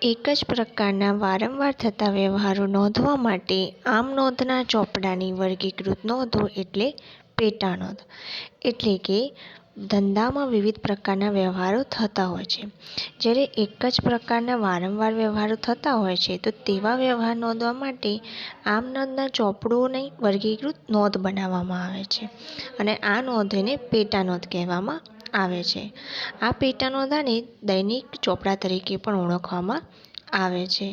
એક જ પ્રકારના વારંવાર થતા વ્યવહારો નોંધવા માટે આમ નોંધના ચોપડાની વર્ગીકૃત નોંધો એટલે પેટા નોંધ. એટલે કે ધંધામાં વિવિધ પ્રકારના વ્યવહારો થતા હોય છે. જ્યારે એક જ પ્રકારના વારંવાર વ્યવહારો થતા હોય છે તો તેવા વ્યવહાર નોંધવા માટે આમ નોંધના ચોપડોની વર્ગીકૃત નોંધ બનાવવામાં આવે છે અને આ નોંધને પેટા નોંધ કહેવામાં આવે છે. આ પેટા નોંધાને દૈનિક ચોપડા તરીકે પણ ઓળખવામાં આવે છે.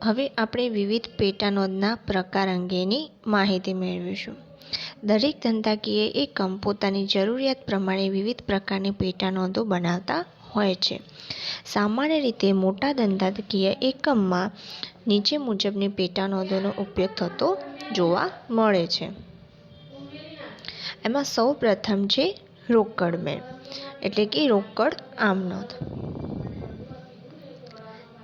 હવે આપણે વિવિધ પેટા નોંધના પ્રકાર અંગેની માહિતી મેળવીશું. દરેક ધંધાકીય એકમ પોતાની જરૂરિયાત પ્રમાણે વિવિધ પ્રકારની પેટા નોંધો બનાવતા હોય છે. સામાન્ય રીતે મોટા ધંધાકીય એકમમાં નીચે મુજબની પેટા નોંધોનો ઉપયોગ થતો જોવા મળે છે. એમાં સૌ પ્રથમ છે રોકડ મેળ એટલે કે રોકડ આમ નોંધ.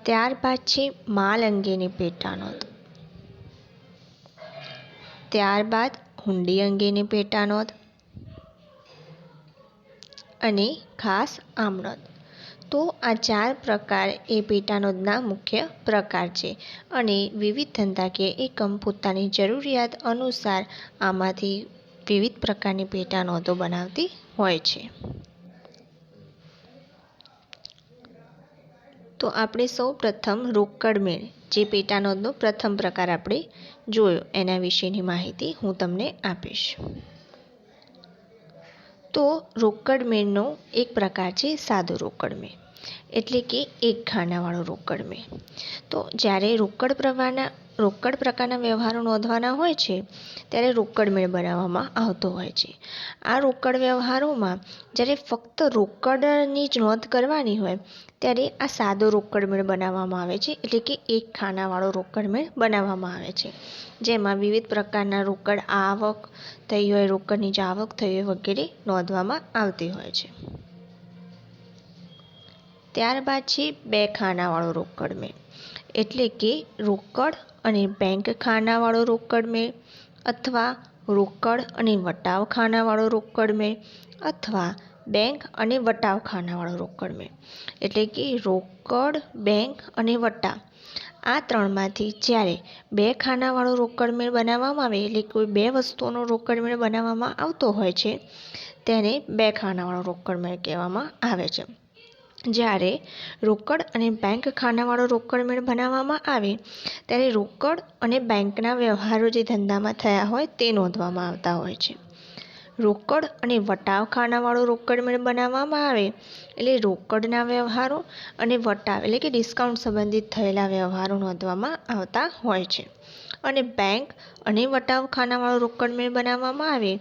ત્યારબાદ છે માલ અંગેની પેટા નોંધ. ત્યારબાદ હુંડી અંગેની પેટા નોંધ અને ખાસ આમ નોંધ. તો આ ચાર પ્રકાર એ પેટા નોંધના મુખ્ય પ્રકાર છે અને વિવિધ ધંધાકીય એકમ પોતાની જરૂરિયાત અનુસાર આમાંથી વિવિધ પ્રકારની પેટા નોંધો બનાવતી હોય છે. તો આપણે સૌ પ્રથમ રોકડ મેળ જે પેટા નોંધનો પ્રથમ પ્રકાર આપણે જોયો એના વિશેની માહિતી હું તમને આપીશ. તો રોકડ મેળનો એક પ્રકાર છે સાદો રોકડ મેળ એટલે કે એક ખાનાવાળો રોકડ મેળ. તો જ્યારે રોકડ પ્રકારના વ્યવહારો નોંધવાના હોય છે ત્યારે રોકડ મેળ બનાવવામાં આવતો હોય છે. આ રોકડ વ્યવહારોમાં જ્યારે ફક્ત રોકડની જ નોંધ કરવાની હોય ત્યારે આ સાદો રોકડ મેળ બનાવવામાં આવે છે એટલે કે એક ખાનાવાળો રોકડ મેળ બનાવવામાં આવે છે. જેમાં વિવિધ પ્રકારના રોકડ આવક થઈ હોય, રોકડની જ આવક થઈ હોય વગેરે નોંધવામાં આવતી હોય છે. ત્યારબાદ છે બે ખાનાવાળો રોકડ મેળ એટલે કે રોકડ અને બેંક ખાનાવાળો રોકડ મેળ અથવા રોકડ અને વટાવ ખાનાવાળો રોકડ મેળ અથવા બેંક અને વટાવ ખાનાવાળો રોકડ મેળ. એટલે કે રોકડ, બેંક અને વટાવ આ ત્રણમાંથી જ્યારે બે ખાનાવાળો રોકડ મેળ બનાવવામાં આવે એટલે કોઈ બે વસ્તુઓનો રોકડ મેળ બનાવવામાં આવતો હોય છે તેને બે ખાનાવાળો રોકડ મેળ કહેવામાં આવે છે. જ્યારે રોકડ અને બેંક ખાનાવાળો રોકડ મેળ બનાવવામાં આવે ત્યારે રોકડ અને બેંકના વ્યવહારો જે ધંધામાં થયા હોય તે નોંધવામાં આવતા હોય છે. રોકડ અને વટાવ ખાનાવાળો રોકડ મેળ બનાવવામાં આવે એટલે રોકડના વ્યવહારો અને વટાવ એટલે કે ડિસ્કાઉન્ટ સંબંધિત થયેલા વ્યવહારો નોંધવામાં આવતા હોય છે. અને બેંક અને વટાવ ખાનાવાળો રોકડ મેળ બનાવવામાં આવે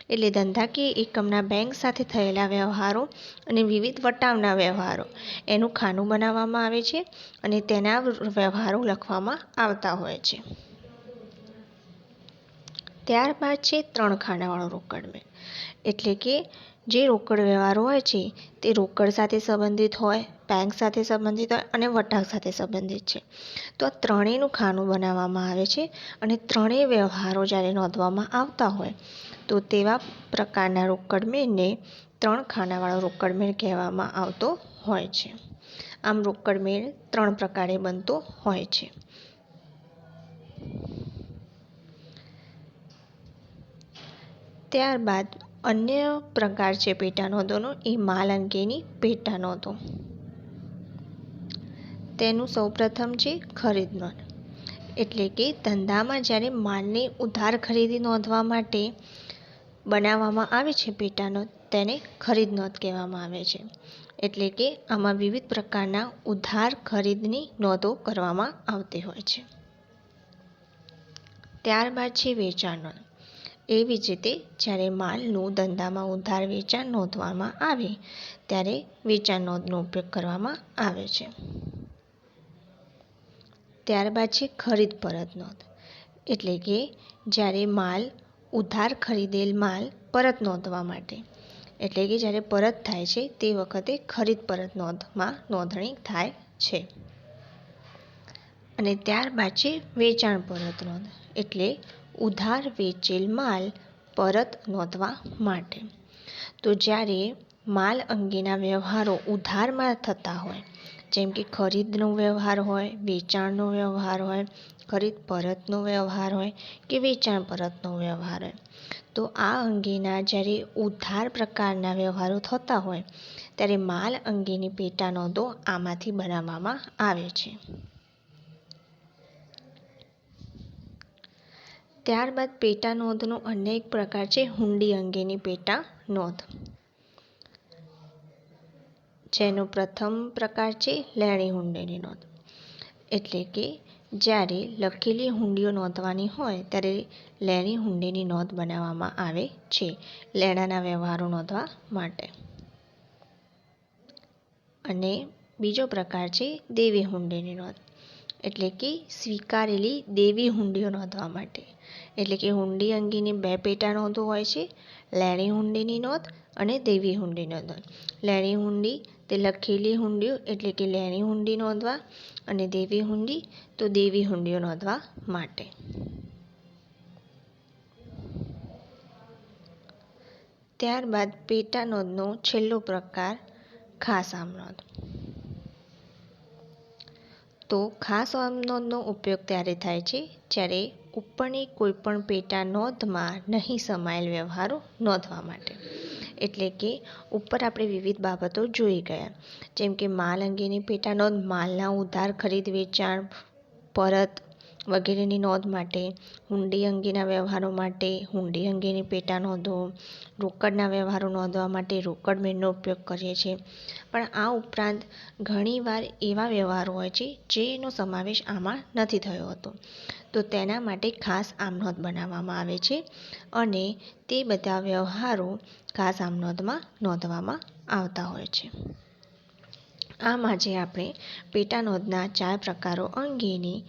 એટલે ધંધાકીય એકમના બેંક સાથે થયેલા વ્યવહારો અને વિવિધ વટાવના વ્યવહારો એનું ખાનું બનાવવામાં આવે છે અને તેના વ્યવહારો લખવામાં આવતા હોય છે. ત્યારબાદ છે ત્રણ ખાનાવાળો રોકડ મેળ એટલે કે જે રોકડ વ્યવહારો હોય છે તે રોકડ સાથે સંબંધિત હોય, બેંક સાથે સંબંધિત હોય અને વટાવ સાથે સંબંધિત છે. તો આ ત્રણેયનું ખાનું બનાવવામાં આવે છે અને ત્રણેય વ્યવહારો જ્યારે નોંધવામાં આવતા હોય તો તેવા પ્રકારના રોકડ મેળને ત્રણ ખાનાવાળો રોકડ મેળ કહેવામાં આવતો હોય છે. આમ રોકડ મેળ ત્રણ પ્રકારે બનતો હોય છે. ત્યારબાદ અન્ય પ્રકાર છે પેટા નોંધોનો એ માલ અંગેની પેટા નોંધો. તેનું સૌપ્રથમ છે ખરીદ નોંધ એટલે કે ધંધામાં જ્યારે માલની ઉધાર ખરીદી નોંધવા માટે બનાવવામાં આવે છે પેટા નોંધ તેને ખરીદ નોંધ કહેવામાં આવે છે. એટલે કે આમાં વિવિધ પ્રકારના ઉધાર ખરીદની નોંધો કરવામાં આવતી હોય છે. ત્યારબાદ છે વેચાણ નોંધ. એવી જ રીતે જ્યારે માલનું ધંધામાં ઉધાર વેચાણ નોંધવામાં આવે ત્યારે વેચાણ નોંધનો ઉપયોગ કરવામાં આવે છે. ત્યારબાદ છે ખરીદ પરત નોંધ એટલે કે જ્યારે માલ ઉધાર ખરીદેલ માલ પરત નોંધવા માટે એટલે કે જ્યારે પરત થાય છે તે વખતે ખરીદ પરત નોંધમાં નોંધણી થાય છે. અને ત્યારબાદ છે વેચાણ પરત નોંધ એટલે ઉધાર વેચેલ માલ પરત નોંધવા માટે. તો જ્યારે માલ અંગેના વ્યવહારો ઉધારમાં થતા હોય, જેમ કે ખરીદનો વ્યવહાર હોય, વેચાણનો વ્યવહાર હોય, ખરીદ પરતનો વ્યવહાર હોય કે વેચાણ પરતનો વ્યવહાર હોય, તો આ અંગેના જ્યારે ઉધાર પ્રકારના વ્યવહારો થતા હોય ત્યારે માલ અંગેની પેટા નોંધો આમાંથી બનાવવામાં આવે છે. ત્યારબાદ પેટા નોંધનો અન્ય એક પ્રકાર છે હુંડી અંગેની પેટા નોંધ, જેનો પ્રથમ પ્રકાર છે લેણી હુંડીની નોંધ. એટલે કે જ્યારે લખેલી હુંડીઓ નોંધવાની હોય ત્યારે લેણી હુંડીની નોંધ બનાવવામાં આવે છે લેણાના વ્યવહારો નોંધવા માટે. અને બીજો પ્રકાર છે દેવી હુંડીની નોંધ, એટલે કે સ્વીકારેલી દેવી હુંડીઓ નોંધવા માટે. એટલે કે હુંડી અંગેની બે પેટા નોંધો હોય છે, લેણી હુંડીની નોંધ અને દેવી હુંડીની નોંધ. લેણી હુંડી તે લખેલી હુંડીઓ એટલે કે લેણી હુંડી નોંધવા, અને દેવી હુંડી તો દેવી હુંડીઓ નોંધવા માટે. ત્યારબાદ પેટા નોંધનો છેલ્લો પ્રકાર ખાસ આમ નોંધ. તો ખાસ આમ નોંધનો ઉપયોગ ત્યારે થાય છે જ્યારે ઉપરની કોઈપણ પેટા નોંધમાં નહીં સમાયેલ વ્યવહારો નોંધવા માટે. એટલે કે ઉપર આપણે વિવિધ બાબતો જોઈ ગયા, જેમ કે માલ અંગેની પેટા નોંધ માલના ઉધાર, ખરીદ, વેચાણ, પરત વગેરેની નોંધ માટે, હુંડી અંગેના વ્યવહારો માટે હુંડી અંગેની પેટા નોંધો, રોકડના વ્યવહારો નોંધવા માટે રોકડ મેળનો ઉપયોગ કરીએ છીએ. પણ આ ઉપરાંત ઘણીવાર એવા વ્યવહારો હોય છે જેનો સમાવેશ આમાં નથી થયો હતો, તો તેના માટે ખાસ આમ નોંધ બનાવવામાં આવે છે અને તે બધા વ્યવહારો ખાસ આમ નોંધમાં નોંધવામાં આવતા હોય છે. આમ આજે આપણે પેટા નોંધના 4 પ્રકારો અંગેની